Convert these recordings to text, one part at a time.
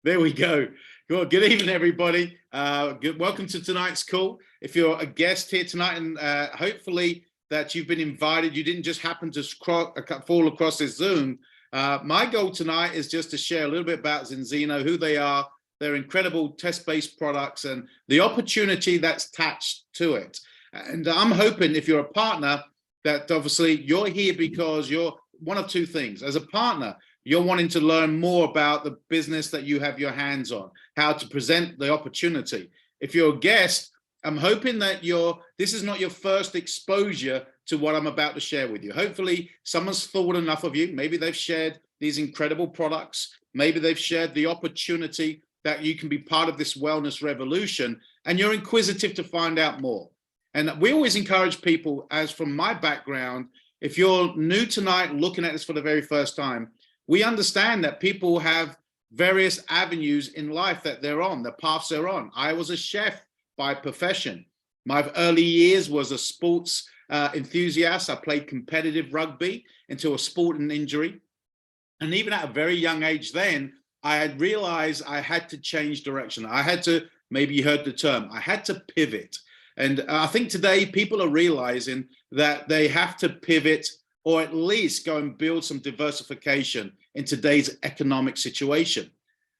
There we go. Good evening, everybody. Welcome to tonight's call. If you're a guest here tonight, and hopefully that you've been invited, you didn't just happen to fall across this Zoom. My goal tonight is just to share a little bit about Zinzino, who they are, their incredible test-based products, and the opportunity that's attached to it. And I'm hoping if you're a partner, that obviously you're here because you're one of two things. As a partner, you're wanting to learn more about the business that you have your hands on, how to present the opportunity. If you're a guest, I'm hoping that this is not your first exposure to what I'm about to share with you. Hopefully someone's thought enough of you. Maybe they've shared these incredible products. Maybe they've shared the opportunity that you can be part of this wellness revolution, and you're inquisitive to find out more. And we always encourage people, as from my background, if you're new tonight looking at this for the very first time, we understand that people have various avenues in life that they're on, the paths they're on. I was a chef by profession. My early years was a sports enthusiast. I played competitive rugby until a sporting injury. And even at a very young age then, I had realized I had to change direction. I had to, maybe you heard the term, I had to pivot. And I think today people are realizing that they have to pivot, or at least go and build some diversification in today's economic situation.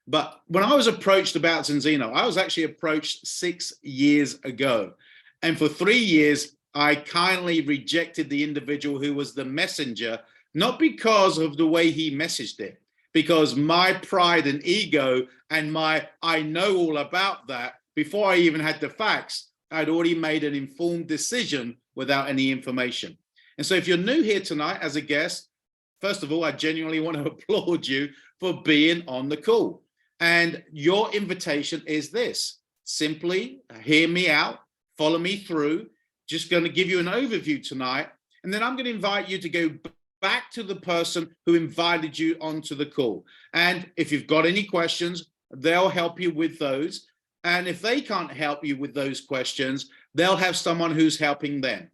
But when I was approached about Zinzino, I was actually approached 6 years ago. And for 3 years, I kindly rejected the individual who was the messenger, not because of the way he messaged it, because my pride and ego and I know all about that, before I even had the facts, I'd already made an informed decision without any information. And so if you're new here tonight as a guest, first of all, I genuinely want to applaud you for being on the call. And your invitation is this: simply hear me out, follow me through. Just going to give you an overview tonight. And then I'm going to invite you to go back to the person who invited you onto the call. And if you've got any questions, they'll help you with those. And if they can't help you with those questions, they'll have someone who's helping them.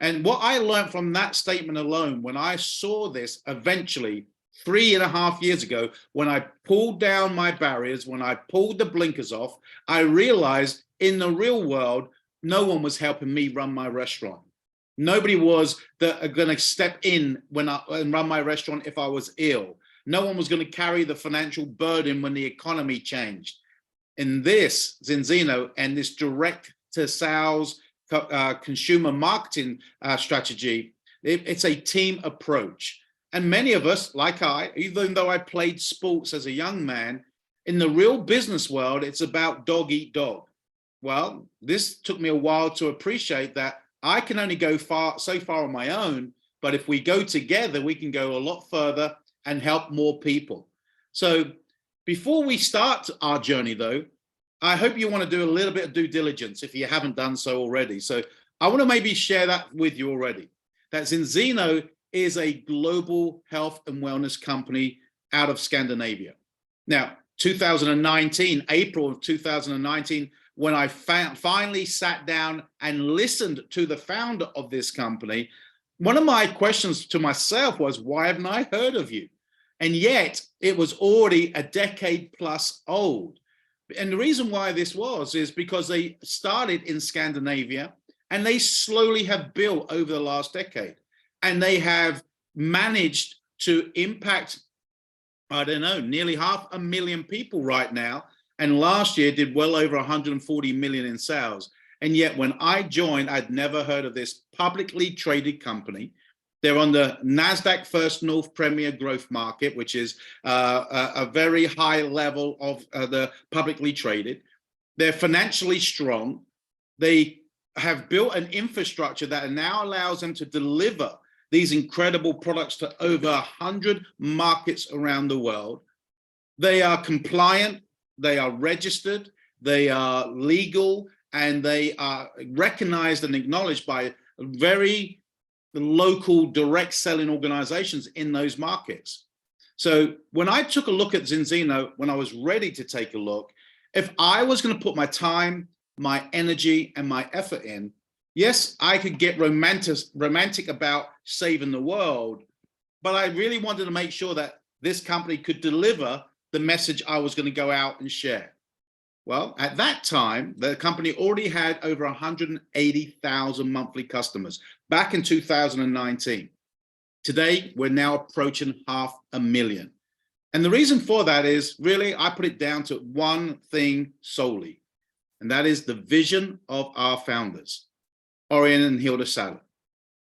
And what I learned from that statement alone, when I saw this eventually 3.5 years ago, when I pulled down my barriers, when I pulled the blinkers off, I realized in the real world, no one was helping me run my restaurant. Nobody was going to step in and run my restaurant if I was ill. No one was going to carry the financial burden when the economy changed. In this Zinzino and this direct to sales consumer marketing strategy, it's a team approach. And many of us, like I, even though I played sports as a young man, in the real business world, it's about dog eat dog. Well, this took me a while to appreciate that I can only go so far on my own, but if we go together, we can go a lot further and help more people. So before we start our journey, though, I hope you want to do a little bit of due diligence if you haven't done so already. So I want to maybe share that with you already, that Zinzino is a global health and wellness company out of Scandinavia. Now, 2019, April of 2019, when I finally sat down and listened to the founder of this company, one of my questions to myself was, why haven't I heard of you? And yet it was already a decade plus old. And the reason why this is because they started in Scandinavia and they slowly have built over the last decade. And they have managed to impact, I don't know, nearly 500,000 people right now. And last year did well over 140 million in sales. And yet when I joined, I'd never heard of this publicly traded company. They're on the NASDAQ First North Premier Growth Market, which is a very high level of the publicly traded. They're financially strong. They have built an infrastructure that now allows them to deliver these incredible products to over 100 markets around the world. They are compliant, they are registered, they are legal, and they are recognized and acknowledged by very local direct selling organizations in those markets. So when I took a look at Zinzino, when I was ready to take a look, if I was going to put my time, my energy, and my effort in, yes, I could get romantic about saving the world, but I really wanted to make sure that this company could deliver the message I was going to go out and share? Well, at that time, the company already had over 180,000 monthly customers back in 2019. Today, we're now approaching 500,000. And the reason for that is really, I put it down to one thing solely, and that is the vision of our founders, Orion and Hilda Saller.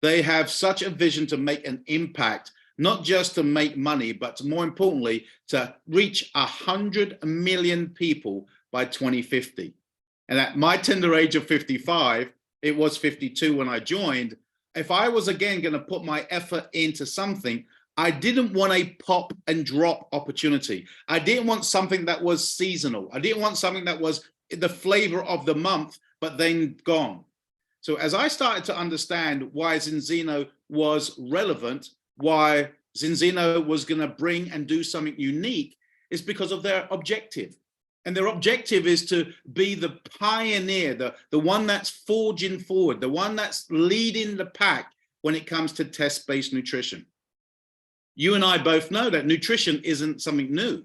They have such a vision to make an impact, not just to make money, but more importantly, to reach 100 million people by 2050. And at my tender age of 55, it was 52 when I joined. If I was again going to put my effort into something, I didn't want a pop and drop opportunity. I didn't want something that was seasonal. I didn't want something that was the flavor of the month, but then gone. So as I started to understand why Zinzino was relevant, why Zinzino was going to bring and do something unique, is because of their objective. And their objective is to be the pioneer, the one that's forging forward, the one that's leading the pack when it comes to test-based nutrition. You and I both know that nutrition isn't something new,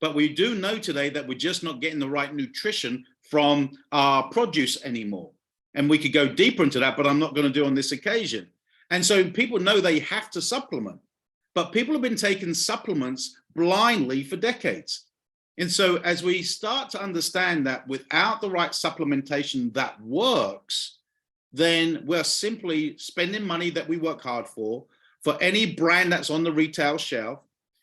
but we do know today that we're just not getting the right nutrition from our produce anymore. And we could go deeper into that, but I'm not going to do on this occasion. And so people know they have to supplement, but people have been taking supplements blindly for decades. And so as we start to understand that without the right supplementation that works, then we're simply spending money that we work hard for any brand that's on the retail shelf,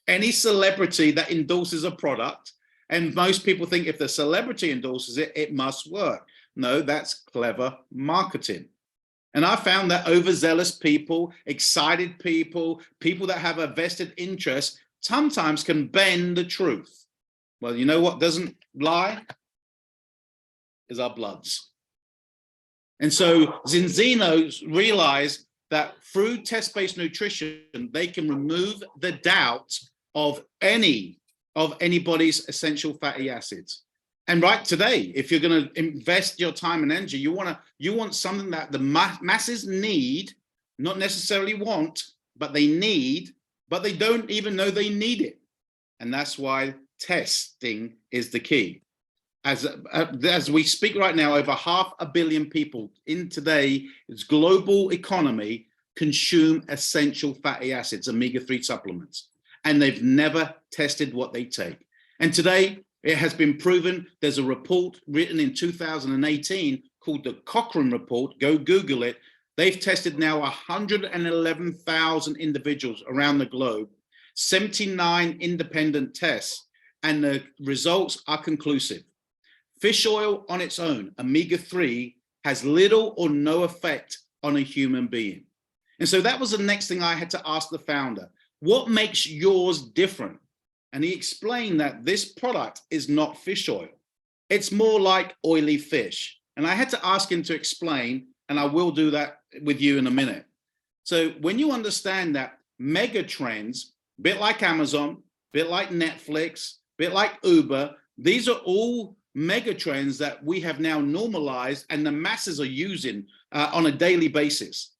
any celebrity that endorses a product. And most people think if the celebrity endorses it, it must work. No, that's clever marketing. And I found that overzealous people, excited people, people that have a vested interest sometimes can bend the truth. Well, you know what doesn't lie? Is our bloods. And so Zinzino realized that through test-based nutrition, they can remove the doubt of anybody's essential fatty acids. And right today, if you're going to invest your time and energy, you want something that the masses need, not necessarily want, but they need, but they don't even know they need it. And that's why testing is the key. As we speak right now, over 500 million people in today's global economy consume essential fatty acids, omega-3 supplements, and they've never tested what they take. And today, it has been proven. There's a report written in 2018 called the Cochrane Report. Go Google it. They've tested now 111,000 individuals around the globe, 79 independent tests, and the results are conclusive. Fish oil on its own, omega-3, has little or no effect on a human being. And so that was the next thing I had to ask the founder. What makes yours different? And he explained that this product is not fish oil. It's more like oily fish. And I had to ask him to explain, and I will do that with you in a minute. So when you understand that mega trends, a bit like Amazon, a bit like Netflix, a bit like Uber, these are all mega trends that we have now normalized and the masses are using on a daily basis.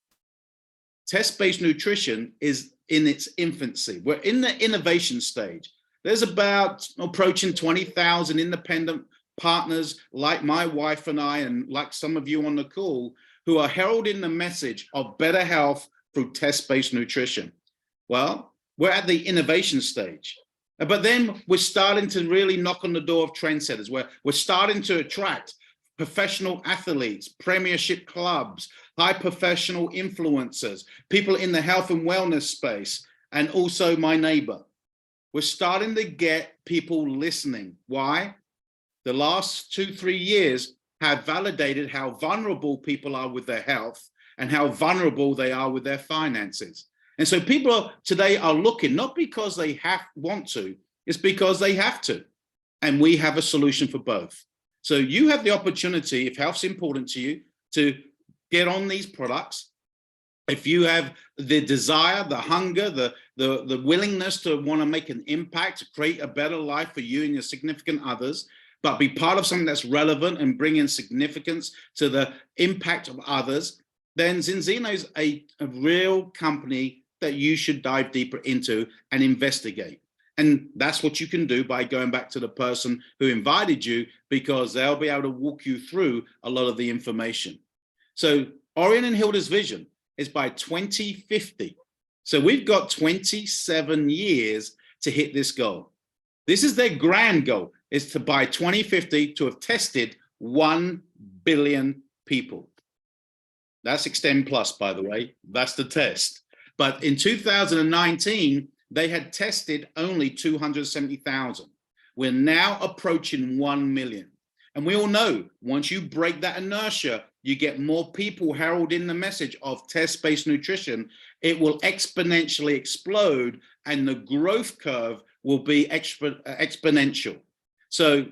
Test-based nutrition is in its infancy. We're in the innovation stage. There's about approaching 20,000 independent partners like my wife and I, and like some of you on the call, who are heralding the message of better health through test-based nutrition. Well, we're at the innovation stage. But then we're starting to really knock on the door of trendsetters, where we're starting to attract professional athletes, premiership clubs, high professional influencers, people in the health and wellness space, and also my neighbor. We're starting to get people listening. Why? The last 2-3 years have validated how vulnerable people are with their health and how vulnerable they are with their finances. And so people today are looking, not because they want to, it's because they have to. And we have a solution for both. So you have the opportunity, if health's important to you, to get on these products. If you have the desire, the hunger, the willingness to want to make an impact, to create a better life for you and your significant others, but be part of something that's relevant and bring in significance to the impact of others, then Zinzino is a real company that you should dive deeper into and investigate. And that's what you can do by going back to the person who invited you, because they'll be able to walk you through a lot of the information. So Orion and Hilda's vision is by 2050. So we've got 27 years to hit this goal. This is their grand goal, is to by 2050 to have tested 1 billion people. That's Extend Plus, by the way. That's the test. But in 2019, they had tested only 270,000. We're now approaching 1 million. And we all know, once you break that inertia, you get more people heralding the message of test-based nutrition, it will exponentially explode and the growth curve will be exponential. So,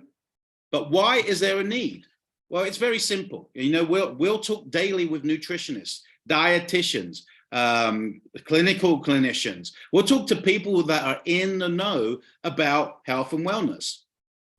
but why is there a need? Well, it's very simple. You know, we'll talk daily with nutritionists, dietitians, clinical clinicians. We'll talk to people that are in the know about health and wellness.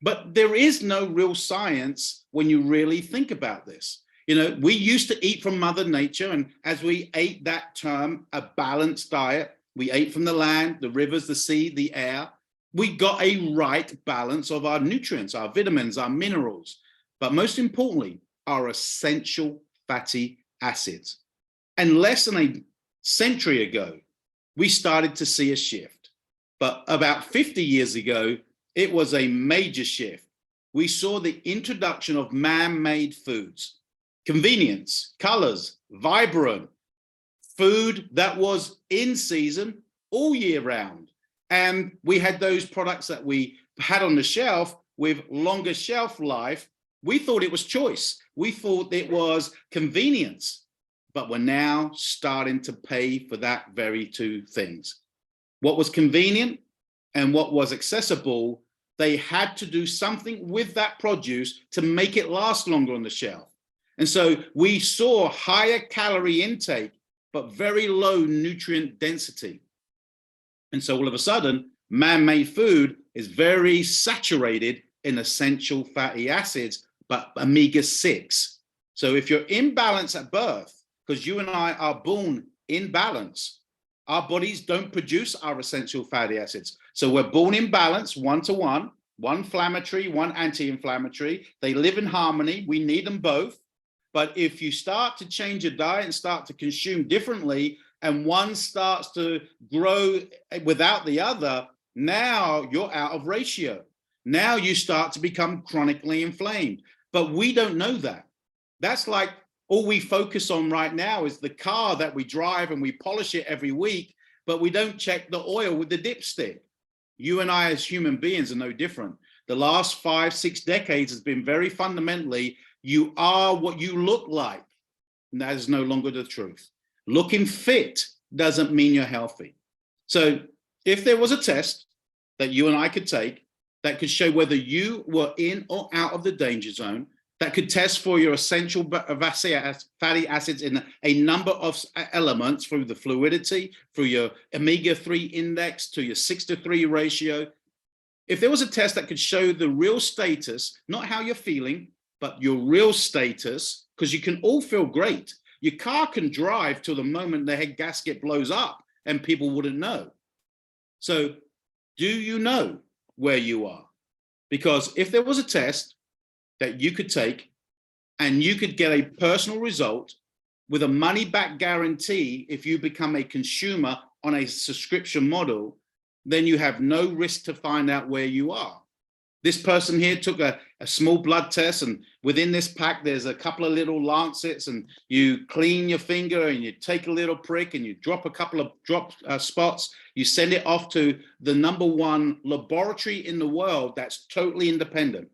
But there is no real science when you really think about this. You know, we used to eat from Mother Nature, and as we ate that term, a balanced diet, we ate from the land, the rivers, the sea, the air. We got a right balance of our nutrients, our vitamins, our minerals, but most importantly, our essential fatty acids. And less than a century ago, we started to see a shift. But about 50 years ago, it was a major shift. We saw the introduction of man-made foods, convenience, colors, vibrant, food that was in season all year round. And we had those products that we had on the shelf with longer shelf life. We thought it was choice. We thought it was convenience, but we're now starting to pay for that very two things. What was convenient and what was accessible, they had to do something with that produce to make it last longer on the shelf. And so we saw higher calorie intake, but very low nutrient density. And so all of a sudden, man-made food is very saturated in essential fatty acids, but omega-6. So if you're in balance at birth, because you and I are born in balance, our bodies don't produce our essential fatty acids. So we're born in balance, 1-to-1, one inflammatory, one anti-inflammatory. They live in harmony. We need them both. But if you start to change your diet and start to consume differently, and one starts to grow without the other, now you're out of ratio. Now you start to become chronically inflamed. But we don't know that. That's like all we focus on right now is the car that we drive and we polish it every week, but we don't check the oil with the dipstick. You and I as human beings are no different. The last 5-6 decades has been very fundamentally, you are what you look like. And that is no longer the truth. Looking fit doesn't mean you're healthy. So if there was a test that you and I could take that could show whether you were in or out of the danger zone, that could test for your essential fatty acids in a number of elements through the fluidity, through your omega-3 index, to your 6-to-3 ratio. If there was a test that could show the real status, not how you're feeling, but your real status, because you can all feel great. Your car can drive till the moment the head gasket blows up and people wouldn't know. So do you know where you are? Because if there was a test that you could take and you could get a personal result with a money back guarantee if you become a consumer on a subscription model, then you have no risk to find out where you are. This person here took a small blood test, and within this pack, there's a couple of little lancets, and you clean your finger and you take a little prick and you drop a couple of spots. You send it off to the #1 laboratory in the world that's totally independent.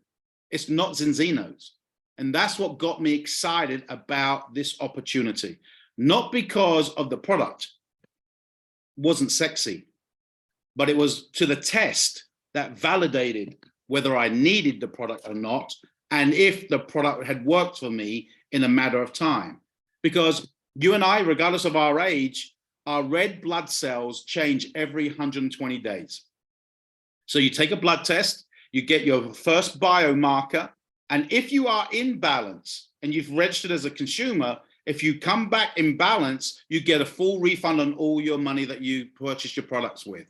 It's not Zinzino's. And that's what got me excited about this opportunity. Not because of the product, wasn't sexy, but it was to the test that validated whether I needed the product or not, and if the product had worked for me in a matter of time. Because you and I, regardless of our age, our red blood cells change every 120 days. So you take a blood test, you get your first biomarker, and if you are in balance and you've registered as a consumer, if you come back in balance, you get a full refund on all your money that you purchased your products with.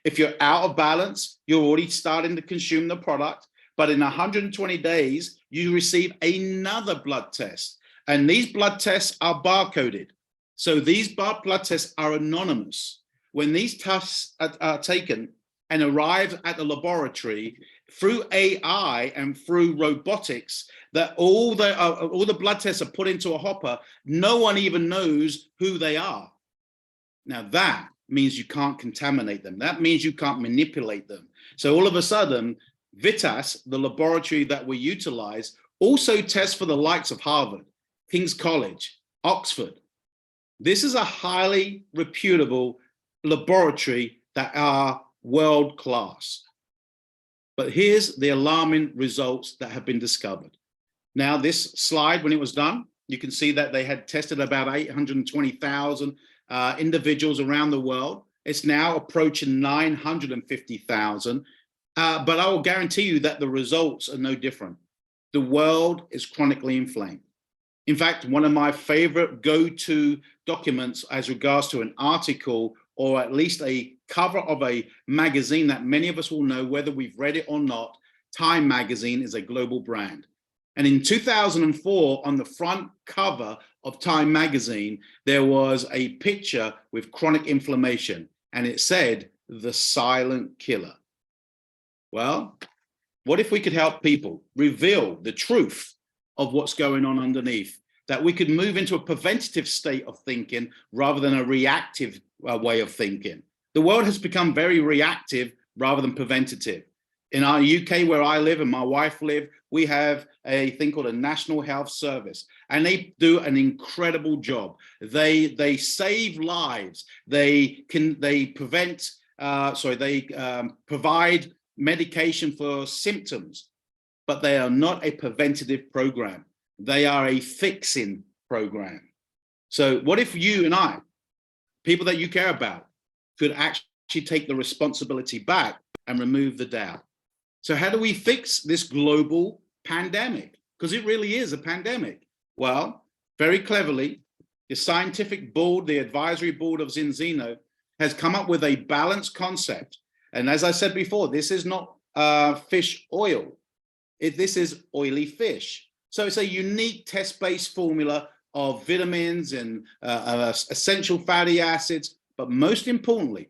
If you're out of balance, you're already starting to consume the product. But in 120 days, you receive another blood test. And these blood tests are barcoded. So these blood tests are anonymous. When these tests are taken and arrive at the laboratory through AI and through robotics, that all the blood tests are put into a hopper, no one even knows who they are. Now that means you can't contaminate them. That means you can't manipulate them. So all of a sudden, Vitas, the laboratory that we utilize, also tests for the likes of Harvard, King's College, Oxford. This is a highly reputable laboratory that are world class. But here's the alarming results that have been discovered. Now, this slide, when it was done, you can see that they had tested about 820,000 individuals around the world. It's now approaching 950,000. But I will guarantee you that the results are no different. The world is chronically inflamed. In fact, one of my favorite go-to documents as regards to an article or at least a cover of a magazine that many of us will know, whether we've read it or not, Time magazine is a global brand. And in 2004, on the front cover of Time magazine, there was a picture with chronic inflammation, and it said, "The silent killer." Well, what if we could help people reveal the truth of what's going on underneath, that we could move into a preventative state of thinking rather than a reactive way of thinking? The world has become very reactive rather than preventative. In our UK, where I live and my wife live, we have a thing called a National Health Service, and they do an incredible job. They save lives. They provide medication for symptoms, but they are not a preventative program. They are a fixing program. So what if you and I, people that you care about, could actually take the responsibility back and remove the doubt? So how do we fix this global pandemic? Because it really is a pandemic. Well, very cleverly, the scientific board, the advisory board of Zinzino, has come up with a balanced concept. And as I said before, this is not fish oil. This is oily fish. So it's a unique test-based formula of vitamins and essential fatty acids. But most importantly,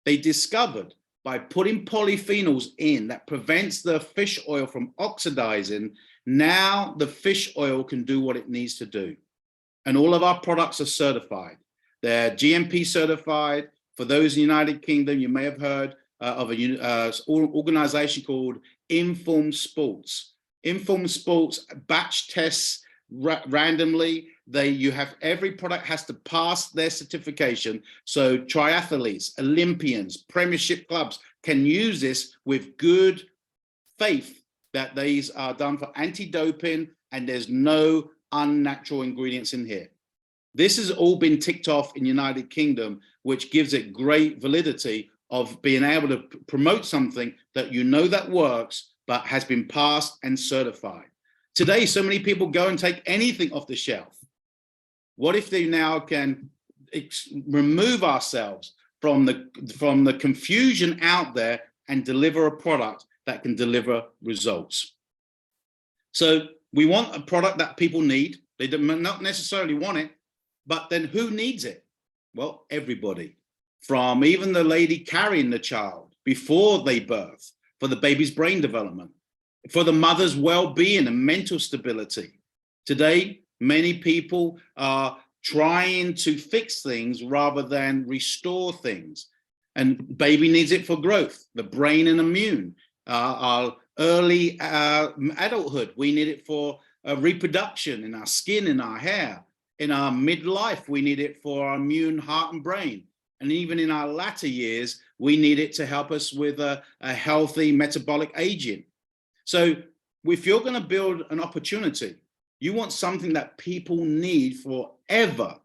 they discovered by putting polyphenols in that prevents the fish oil from oxidizing, now the fish oil can do what it needs to do. And all of our products are certified. They're GMP certified. For those in the United Kingdom, you may have heard of an organization called Informed Sports. Informed Sports batch tests randomly. Every product has to pass their certification. So triathletes, Olympians, Premiership clubs can use this with good faith that these are done for anti-doping and there's no unnatural ingredients in here. This has all been ticked off in the United Kingdom, which gives it great validity of being able to promote something that you know that works, but has been passed and certified. Today, so many people go and take anything off the shelf. What if they now can remove ourselves from the confusion out there and deliver a product that can deliver results? So we want a product that people need. They do not necessarily want it, but then who needs it? Well, everybody, from even the lady carrying the child before they birth, for the baby's brain development, for the mother's well-being and mental stability. Today, many people are trying to fix things rather than restore things. And baby needs it for growth, the brain and immune, our early adulthood. We need it for reproduction in our skin, in our hair. In our midlife, we need it for our immune, heart and brain. And even in our latter years, we need it to help us with a healthy metabolic aging. So if you're going to build an opportunity, you want something that people need forever.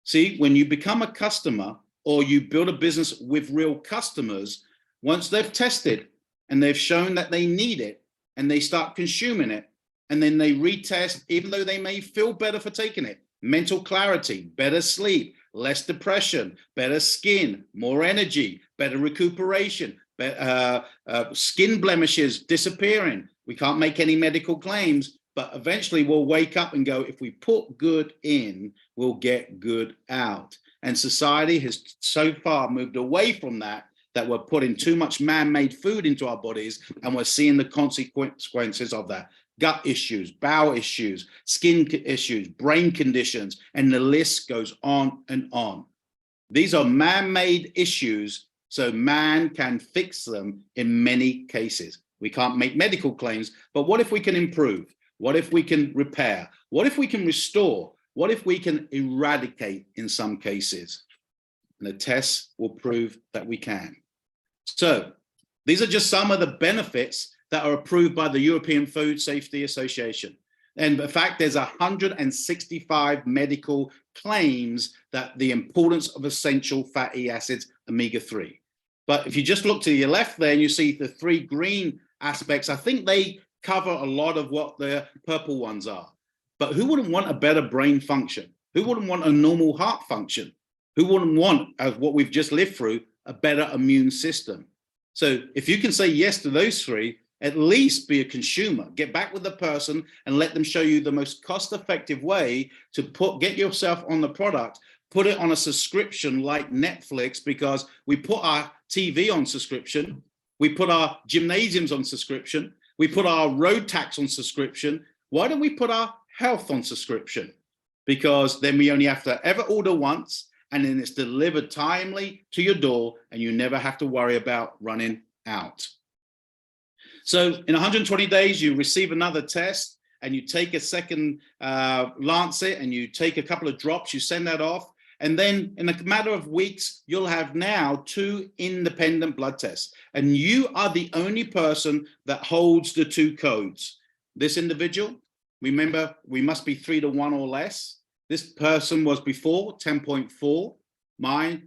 See, when you become a customer or you build a business with real customers, once they've tested and they've shown that they need it and they start consuming it, and then they retest, even though they may feel better for taking it, mental clarity, better sleep, less depression, better skin, more energy, better recuperation, skin blemishes disappearing. We can't make any medical claims, but eventually we'll wake up and go, if we put good in, we'll get good out. And society has so far moved away from that we're putting too much man-made food into our bodies, and we're seeing the consequences of that. Gut issues, bowel issues, skin issues, brain conditions, and the list goes on and on. These are man-made issues, so man can fix them in many cases. We can't make medical claims, but what if we can improve? What if we can repair? What if we can restore? What if we can eradicate in some cases? And the tests will prove that we can. So these are just some of the benefits that are approved by the European Food Safety Association. And in fact, there's 165 medical claims that the importance of essential fatty acids, omega-3. But if you just look to your left there and you see the 3 green aspects, I think they cover a lot of what the purple ones are. But who wouldn't want a better brain function? Who wouldn't want a normal heart function? Who wouldn't want, as what we've just lived through, a better immune system? So if you can say yes to those 3, at least be a consumer, get back with the person and let them show you the most cost-effective way to get yourself on the product, put it on a subscription like Netflix, because we put our TV on subscription, we put our gymnasiums on subscription, we put our road tax on subscription. Why don't we put our health on subscription? Because then we only have to ever order once, and then it's delivered timely to your door, and you never have to worry about running out. So in 120 days, you receive another test, and you take a second Lancet, and you take a couple of drops, you send that off, and then in a matter of weeks, you'll have now 2 independent blood tests, and you are the only person that holds the 2 codes. This individual, remember, we must be 3 to 1 or less. This person was before 10.4. My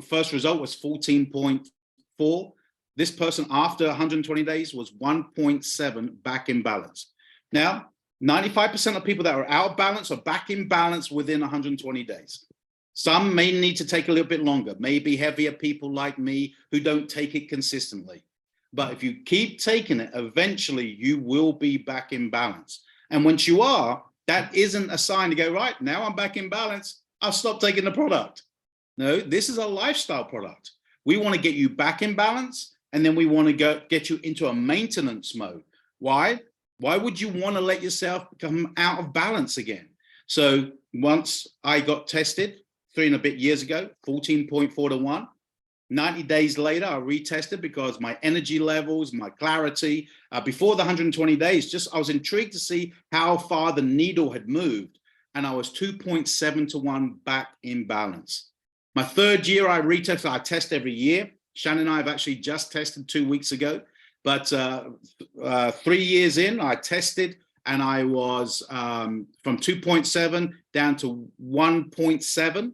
first result was 14.4. This person after 120 days was 1.7 back in balance. Now, 95% of people that are out of balance are back in balance within 120 days. Some may need to take a little bit longer, maybe heavier people like me who don't take it consistently. But if you keep taking it, eventually you will be back in balance. And once you are, that isn't a sign to go, right, now I'm back in balance, I'll stop taking the product. No, this is a lifestyle product. We want to get you back in balance, and then we want to get you into a maintenance mode. Why? Why would you want to let yourself come out of balance again? So once I got tested 3 and a bit years ago, 14.4 to 1, 90 days later, I retested because my energy levels, my clarity, before the 120 days, I was intrigued to see how far the needle had moved. And I was 2.7 to 1 back in balance. My 3rd year, I retested. I test every year. Shannon and I have actually just tested 2 weeks ago. But 3 years in, I tested, and I was from 2.7 down to 1.7.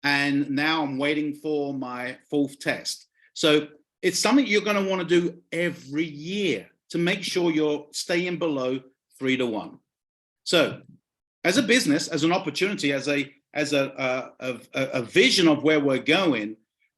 And now I'm waiting for my 4th test. So it's something you're going to want to do every year to make sure you're staying below 3 to 1. So as a business, as an opportunity, as a vision of where we're going,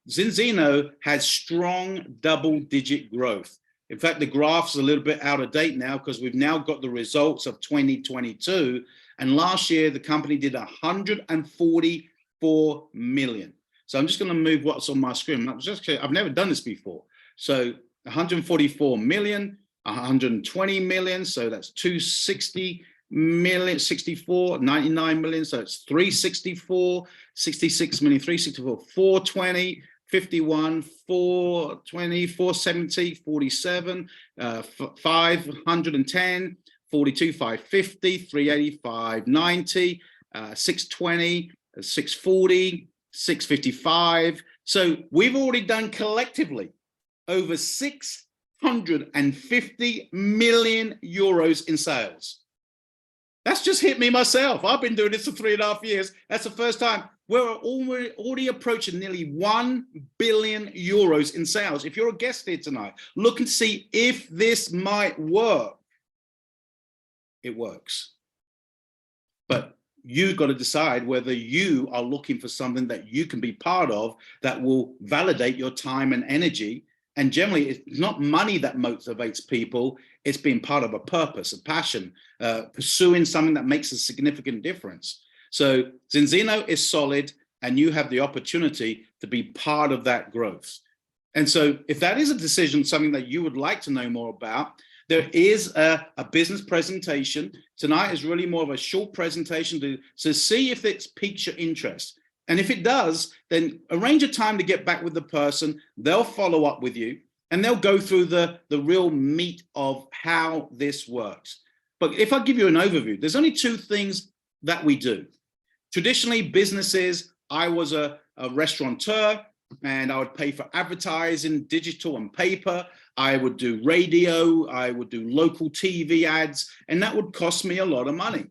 Zinzino has strong double-digit growth. In fact, the graph's a little bit out of date now because we've now got the results of 2022. And last year, the company did 144 million. So I'm just going to move what's on my screen. I've never done this before. So 144 million, 120 million. So that's 260 million, 64, 99 million. So it's 364, 66 million, 364, 420, 51, 420, 470, 47, 510, 42, 550, 380, 590, 620, 640, 655. So we've already done collectively over 650 million euros in sales. That's just hit me myself. I've been doing this for 3.5 years. That's the first time. We're already approaching nearly 1 billion euros in sales. If you're a guest here tonight, look and see if this might work. It works. But you got to decide whether you are looking for something that you can be part of that will validate your time and energy. And generally, it's not money that motivates people. It's being part of a purpose, a passion, pursuing something that makes a significant difference. So Zinzino is solid, and you have the opportunity to be part of that growth. And so if that is a decision, something that you would like to know more about, there is a business presentation. Tonight is really more of a short presentation to see if it piques your interest. And if it does, then arrange a time to get back with the person. They'll follow up with you, and they'll go through the real meat of how this works. But if I give you an overview, there's only two things that we do. Traditionally, businesses, I was a restaurateur, and I would pay for advertising, digital and paper. I would do radio, I would do local TV ads, and that would cost me a lot of money.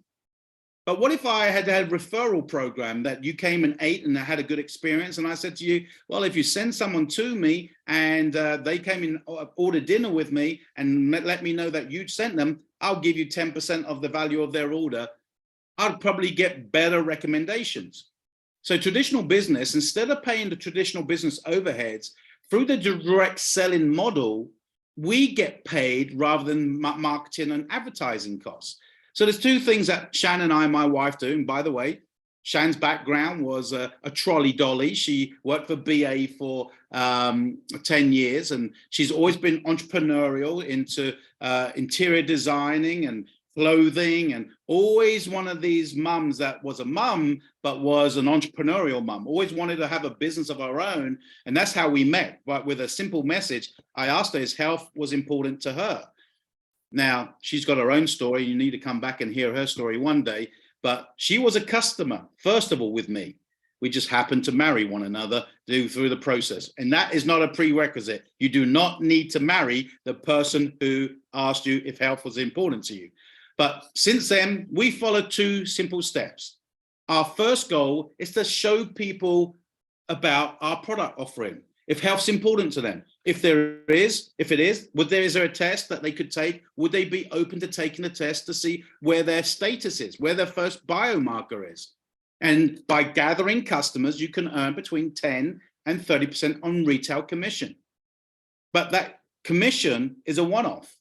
But what if I had a referral program that you came and ate and had a good experience, and I said to you, well, if you send someone to me and they came and ordered dinner with me and let me know that you'd sent them, I'll give you 10% of the value of their order. I'd probably get better recommendations. So traditional business, instead of paying the traditional business overheads, through the direct selling model, we get paid rather than marketing and advertising costs. So there's two things that Shan and I, my wife, do. And by the way, Shan's background was a trolley dolly. She worked for BA for 10 years, and she's always been entrepreneurial into interior designing and clothing, and always one of these mums that was a mum, but was an entrepreneurial mum, always wanted to have a business of her own. And that's how we met. But with a simple message, I asked her if health was important to her. Now, she's got her own story. You need to come back and hear her story one day. But she was a customer, first of all, with me. We just happened to marry one another through the process. And that is not a prerequisite. You do not need to marry the person who asked you if health was important to you. But since then, we followed two simple steps. Our first goal is to show people about our product offering, if health's important to them. If it is, is there a test that they could take? Would they be open to taking a test to see where their status is, where their first biomarker is? And by gathering customers, you can earn between 10 and 30% on retail commission. But that commission is a one-off.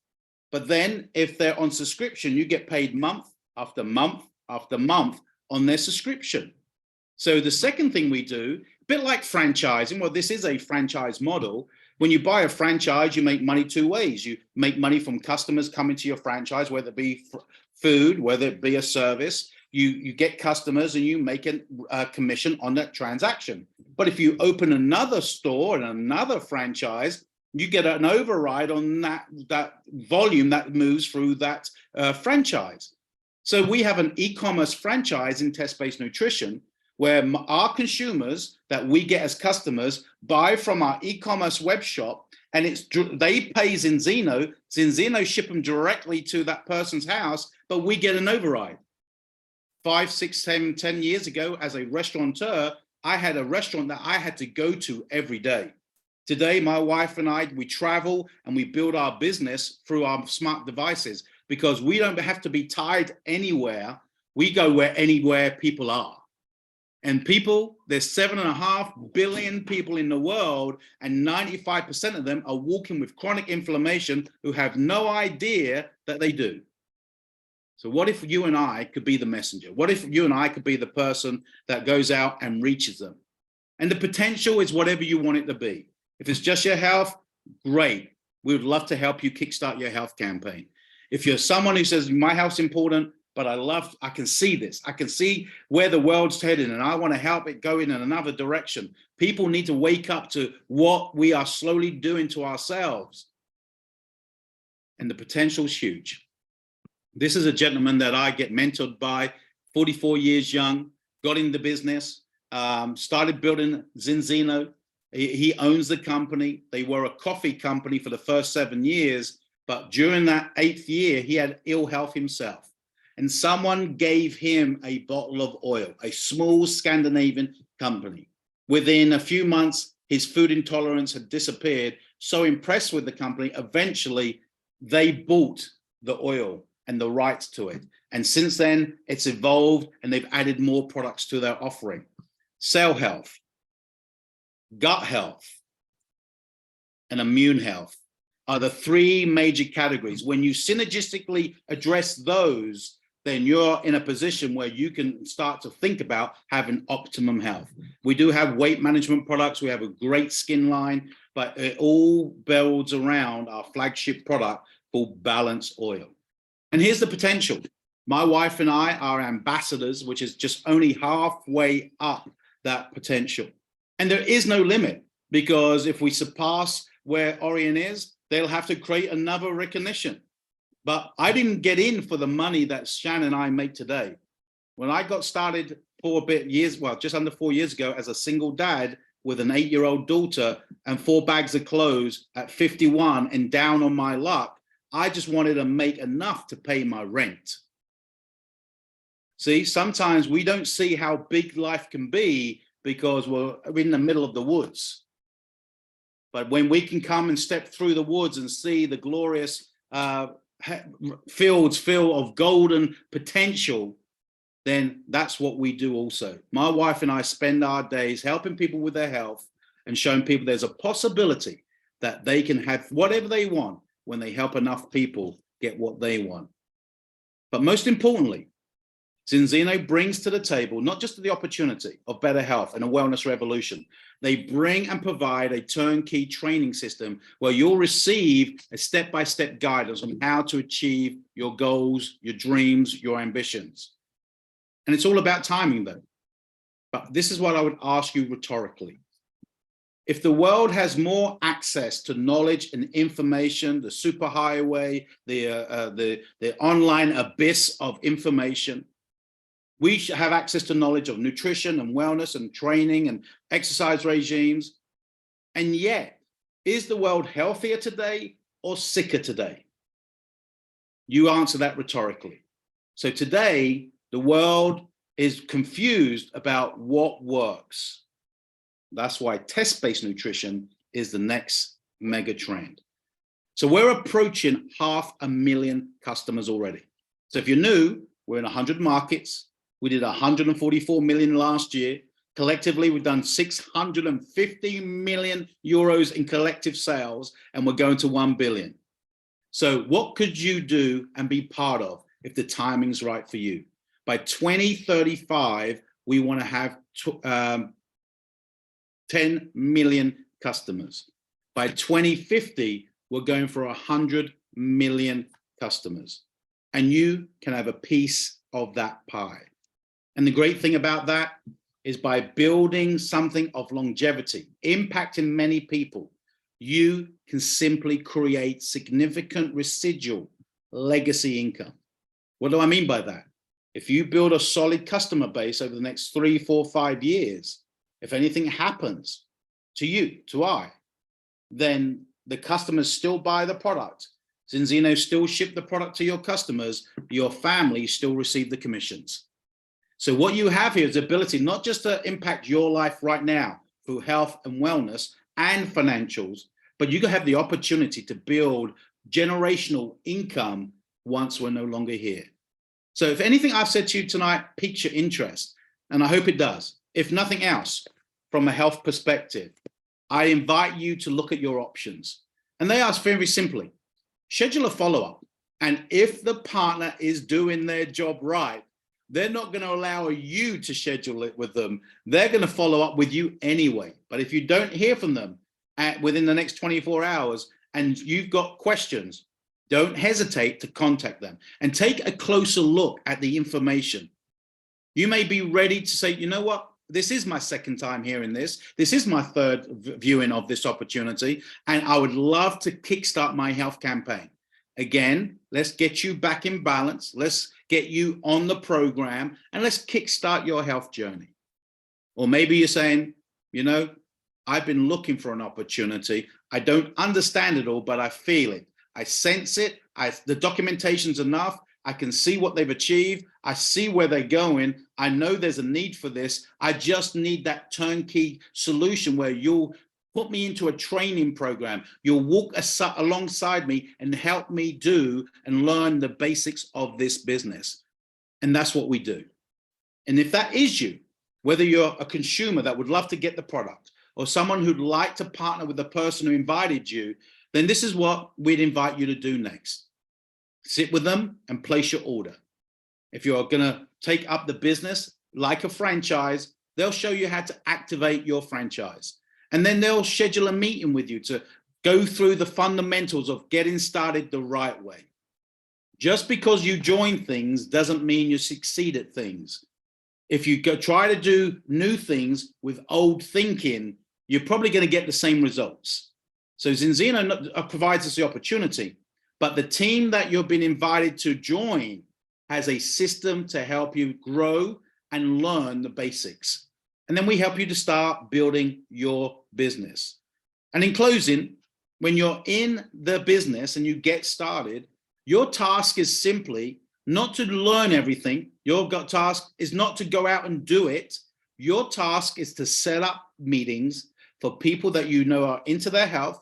But then if they're on subscription, you get paid month after month after month on their subscription. So the second thing we do, a bit like franchising, well, this is a franchise model. When you buy a franchise, you make money two ways. You make money from customers coming to your franchise, whether it be food, whether it be a service. You get customers and you make a commission on that transaction. But if you open another store and another franchise, you get an override on that volume that moves through that franchise. So we have an e-commerce franchise in test-based nutrition where our consumers that we get as customers buy from our e-commerce web shop, and they pay Zinzino. Zinzino ship them directly to that person's house, but we get an override. 5, 6, 10 years ago, as a restaurateur, I had a restaurant that I had to go to every day. Today, my wife and I, we travel and we build our business through our smart devices because we don't have to be tied anywhere. We go anywhere people are. And people, there's 7.5 billion people in the world, and 95% of them are walking with chronic inflammation who have no idea that they do. So what if you and I could be the messenger? What if you and I could be the person that goes out and reaches them? And the potential is whatever you want it to be. If it's just your health, great. We would love to help you kickstart your health campaign. If you're someone who says, my health's important, but I can see this. I can see where the world's heading, and I want to help it go in another direction. People need to wake up to what we are slowly doing to ourselves. And the potential's huge. This is a gentleman that I get mentored by, 44 years young, got in the business, started building Zinzino. He owns the company. They were a coffee company for the first 7 years, but during that 8th year, he had ill health himself. And someone gave him a bottle of oil, a small Scandinavian company. Within a few months, his food intolerance had disappeared. So impressed with the company, eventually they bought the oil. and the rights to it. And since then, it's evolved and they've added more products to their offering. Cell health, gut health, and immune health are the three major categories. When you synergistically address those, then you're in a position where you can start to think about having optimum health. We do have weight management products. We have a great skin line, but it all builds around our flagship product called Balance Oil. And here's the potential. My wife and I are ambassadors, which is just only halfway up that potential. And there is no limit, because if we surpass where Orion is, they'll have to create another recognition. But I didn't get in for the money that Shannon and I make today. When I got started just under 4 years ago as a single dad with an 8-year-old daughter and 4 bags of clothes at 51 and down on my luck, I just wanted to make enough to pay my rent. See, sometimes we don't see how big life can be because we're in the middle of the woods. But when we can come and step through the woods and see the glorious fields full of golden potential, then that's what we do also. My wife and I spend our days helping people with their health and showing people there's a possibility that they can have whatever they want when they help enough people get what they want. But most importantly, Zinzino brings to the table not just the opportunity of better health and a wellness revolution. They bring and provide a turnkey training system where you'll receive a step-by-step guidance on how to achieve your goals, your dreams, your ambitions. And it's all about timing, though. But this is what I would ask you rhetorically. If the world has more access to knowledge and information, the superhighway, the online abyss of information, we should have access to knowledge of nutrition and wellness and training and exercise regimes. And yet, is the world healthier today or sicker today? You answer that rhetorically. So today, the world is confused about what works. That's why test-based nutrition is the next mega trend. So we're approaching 500,000 customers already. So if you're new, we're in 100 markets. We did 144 million last year. Collectively, we've done 650 million euros in collective sales, and we're going to 1 billion. So what could you do and be part of if the timing's right for you? By 2035, we want to have 10 million customers. By 2050, we're going for 100 million customers. And you can have a piece of that pie. And the great thing about that is by building something of longevity, impacting many people, you can simply create significant residual legacy income. What do I mean by that? If you build a solid customer base over the next 3, 4, 5 years, if anything happens to you, to I, then the customers still buy the product. Zinzino still ship the product to your customers, your family still receive the commissions. So what you have here is the ability not just to impact your life right now through health and wellness and financials, but you can have the opportunity to build generational income once we're no longer here. So if anything I've said to you tonight piques your interest, and I hope it does, if nothing else, from a health perspective, I invite you to look at your options. And they ask very simply, schedule a follow-up. And if the partner is doing their job right, they're not going to allow you to schedule it with them. They're going to follow up with you anyway. But if you don't hear from them within the next 24 hours and you've got questions, don't hesitate to contact them and take a closer look at the information. You may be ready to say, you know what? This is my second time hearing this. This is my third viewing of this opportunity. And I would love to kickstart my health campaign. Again, let's get you back in balance. Let's get you on the program and let's kickstart your health journey. Or maybe you're saying, you know, I've been looking for an opportunity. I don't understand it all, but I feel it. I sense it. The documentation's enough. I can see what they've achieved. I see where they're going. I know there's a need for this. I just need that turnkey solution where you'll Put me into a training program. You'll walk alongside me and help me do and learn the basics of this business. And that's what we do. And if that is you, whether you're a consumer that would love to get the product or someone who'd like to partner with the person who invited you, then this is what we'd invite you to do next. Sit with them and place your order. If you're going to take up the business like a franchise, they'll show you how to activate your franchise. And then they'll schedule a meeting with you to go through the fundamentals of getting started the right way. Just because you join things doesn't mean you succeed at things. If you try to do new things with old thinking, you're probably going to get the same results. So Zinzino provides us the opportunity, but the team that you've been invited to join has a system to help you grow and learn the basics. And then we help you to start building your business. And in closing, when you're in the business and you get started, your task is simply not to learn everything. Your task is not to go out and do it. Your task is to set up meetings for people that you know are into their health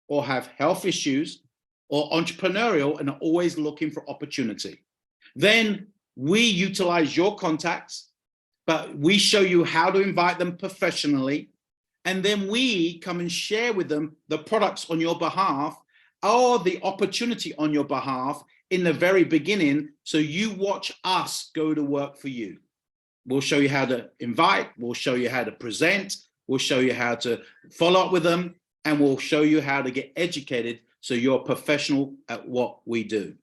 or have health issues or entrepreneurial and are always looking for opportunity. Then we utilize your contacts, but we show you how to invite them professionally. And then we come and share with them the products on your behalf or the opportunity on your behalf in the very beginning. So you watch us go to work for you. We'll show you how to invite, we'll show you how to present, we'll show you how to follow up with them, and we'll show you how to get educated so you're a professional at what we do.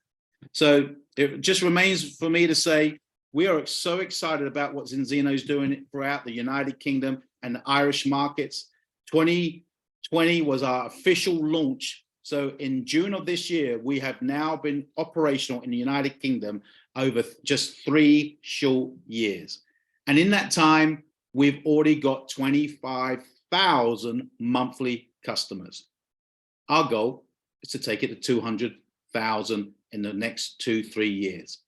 So it just remains for me to say, we are so excited about what Zinzino is doing throughout the United Kingdom and the Irish markets. 2020 was our official launch. So in June of this year, we have now been operational in the United Kingdom over just 3 short years. And in that time, we've already got 25,000 monthly customers. Our goal is to take it to 200,000 in the next 2-3 years.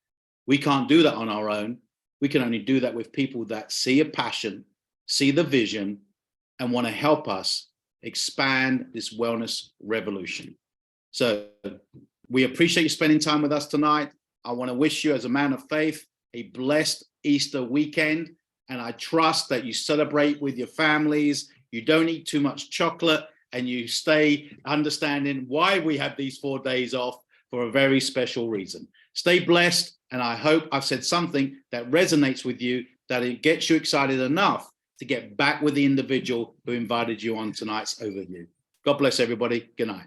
We can't do that on our own. We can only do that with people that see a passion, see the vision, and want to help us expand this wellness revolution. So we appreciate you spending time with us tonight. I want to wish you, as a man of faith, a blessed Easter weekend. And I trust that you celebrate with your families, you don't eat too much chocolate, and you stay understanding why we have these 4 days off for a very special reason. Stay blessed, and I hope I've said something that resonates with you, that it gets you excited enough to get back with the individual who invited you on tonight's overview. God bless everybody. Good night.